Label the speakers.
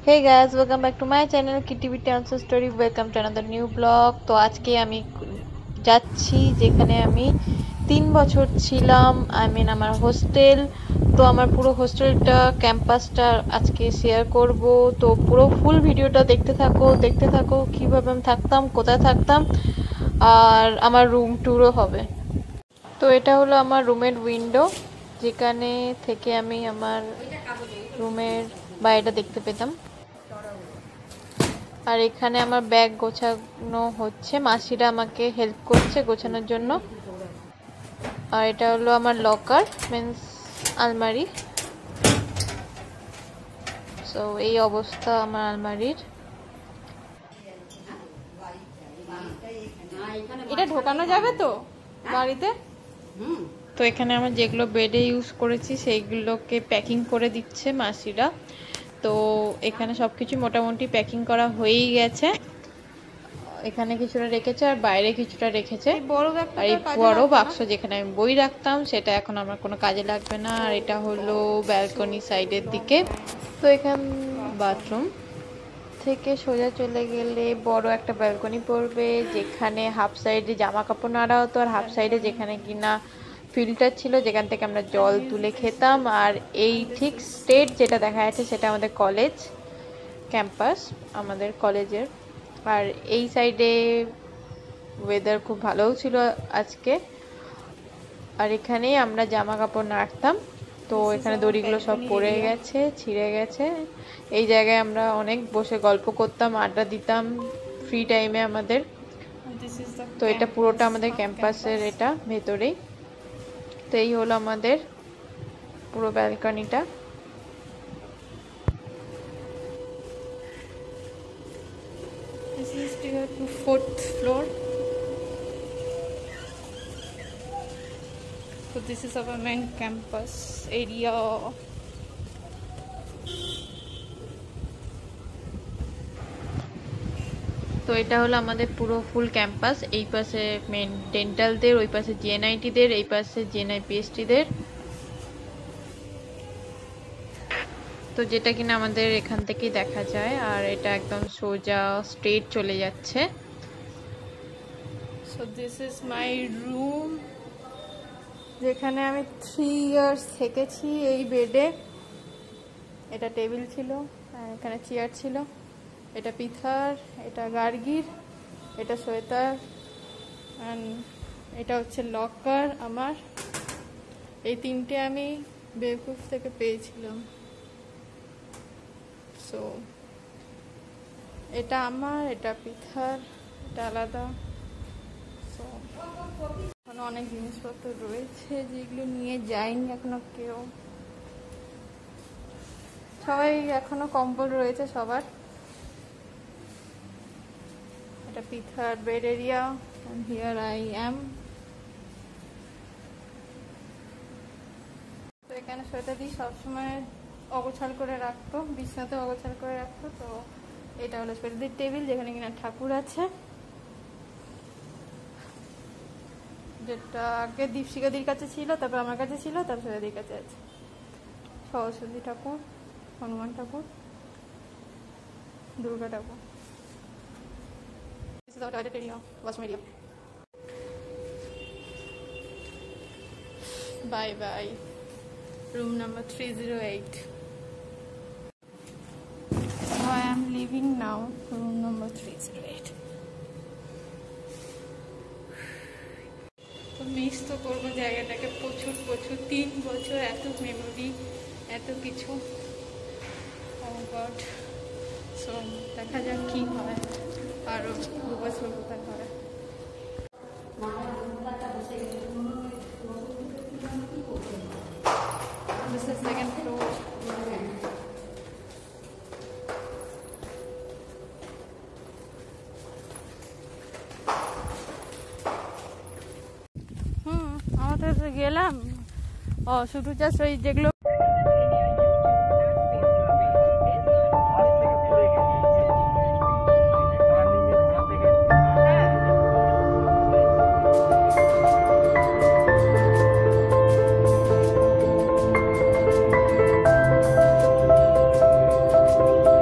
Speaker 1: Hey guys, welcome back to my channel KTV Answer Story. Welcome to another new vlog. তো আজকে আমি যাচ্ছি যেখানে আমি 3 বছর ছিলাম। আমার হোস্টেল। তো আমার পুরো হোস্টেলটা ক্যাম্পাসটা আজকে শেয়ার করব। তো পুরো ফুল ভিডিওটা দেখতে থাকো কিভাবে আমি থাকতাম, কোথায় থাকতাম, আর আমার রুম ট্যুরও হবে। তো এটা হলো আমার রুমের উইন্ডো, যেখানে থেকে আমি আমার রুমের বাইরেটা দেখতে পেতাম। আর এখানে আমার ব্যাগ গোছানো হচ্ছে, মাসিরা আমাকে হেল্প করছে গোছানোর জন্য। আর এটা হলো আমার লকার, মিন্স আলমারি। সো এই অবস্থা আমার আলমারির। এটা ঢোকানো যাবে তো বাড়িতে? তো এখানে আমার যেগুলো বেডে ইউজ করেছি সেইগুলোকে প্যাকিং করে দিচ্ছে মাসিরা। তো এখানে সবকিছু মোটামুটি প্যাকিং করা হয়েই গেছে। এখানে কিছুটা রেখেছে আর বাইরে কিছুটা রেখেছে। আর এই বড় বাক্স যেখানে আমি বই রাখতাম সেটা এখন আমার কোনো কাজে লাগবে না। আর এটা হলো ব্যালকনি সাইডের দিকে। তো এখান বাথরুম থেকে সোজা চলে গেলে বড় একটা ব্যালকনি পড়বে, যেখানে হাফ সাইডে জামা কাপড় নাড়া হতো আর হাফ সাইডে যেখানে কিনা ফিল্টার ছিল, যেখান থেকে আমরা জল তুলে খেতাম। আর এই ঠিক স্টেট যেটা দেখা যাচ্ছে সেটা আমাদের কলেজ ক্যাম্পাস, আমাদের কলেজের। আর এই সাইডে ওয়েদার খুব ভালোও ছিল আজকে। আর এখানেই আমরা জামা কাপড় নাড়তাম। তো এখানে দড়িগুলো সব পড়ে গেছে, ছিঁড়ে গেছে। এই জায়গায় আমরা অনেক বসে গল্প করতাম, আড্ডা দিতাম ফ্রি টাইমে আমাদের। তো এটা পুরোটা আমাদের ক্যাম্পাসের, এটা ভেতরেই। তো এই হলো আমাদের পুরো ব্যালকনিটা। This is tier to 4th floor. So this is our main campus area. তো এটা হলো আমাদের পুরো ফুল ক্যাম্পাস। এই পাশে মেন ডেন্টালদের, ওই পাশে জিএনআইটিদের, এই পাশে জিএনআই পিএসটিদের। তো যেটা কিনা আমাদের এখান থেকেই দেখা যায়। আর এটা একদম সোজা স্ট্রেট চলে যাচ্ছে। So this is my room, যেখানে আমি 3 ইয়ার্স থেকেছি এই বেডে। এটা টেবিল ছিল, এখানে চেয়ার ছিল, এটা পিথার, এটা গার্গির, এটা সোয়েটার, অ্যান্ড এটা হচ্ছে লকার আমার। এই তিনটে আমি বেকুফ থেকে পেয়েছিলাম। সো এটা আমার, এটা পিথার, এটা আলাদা। সো এখনো অনেক জিনিসপত্র রয়েছে যেগুলো নিয়ে যায়নি এখনো কেউ। সবাই এখনো কম্বল রয়েছে সবার। এটা পিথার bed area, and here I am. তো এখানে সোয়েটারদি সবসময় অগোছাল করে রাখতো, বিছনাতে অগোছাল করে রাখতো। তো এটা হলো সোয়েটারদির টেবিল, যেখানে কিনা ঠাকুর আছে, যেটা আগে দীপশিকাদির কাছে ছিল, তারপর আমার কাছে ছিল, তারপর সোয়েটারদির কাছে আছে। সরস্বতী ঠাকুর, হনুমান ঠাকুর, দুর্গা ঠাকুর। This is our toilet area, washroom area. Bye bye. Room number 308. So I am leaving now. Room number 308. তো মিস তো করবো জায়গাটাকে প্রচুর 3 বছর, এত মেমোরি, এত কিছু। Oh God. So দেখা যাক কি হয়, আরো 2 বছর কোথায় হয়। This is second floor. আমাদের গেলাম শুধু জাস্ট ওই যেগুলো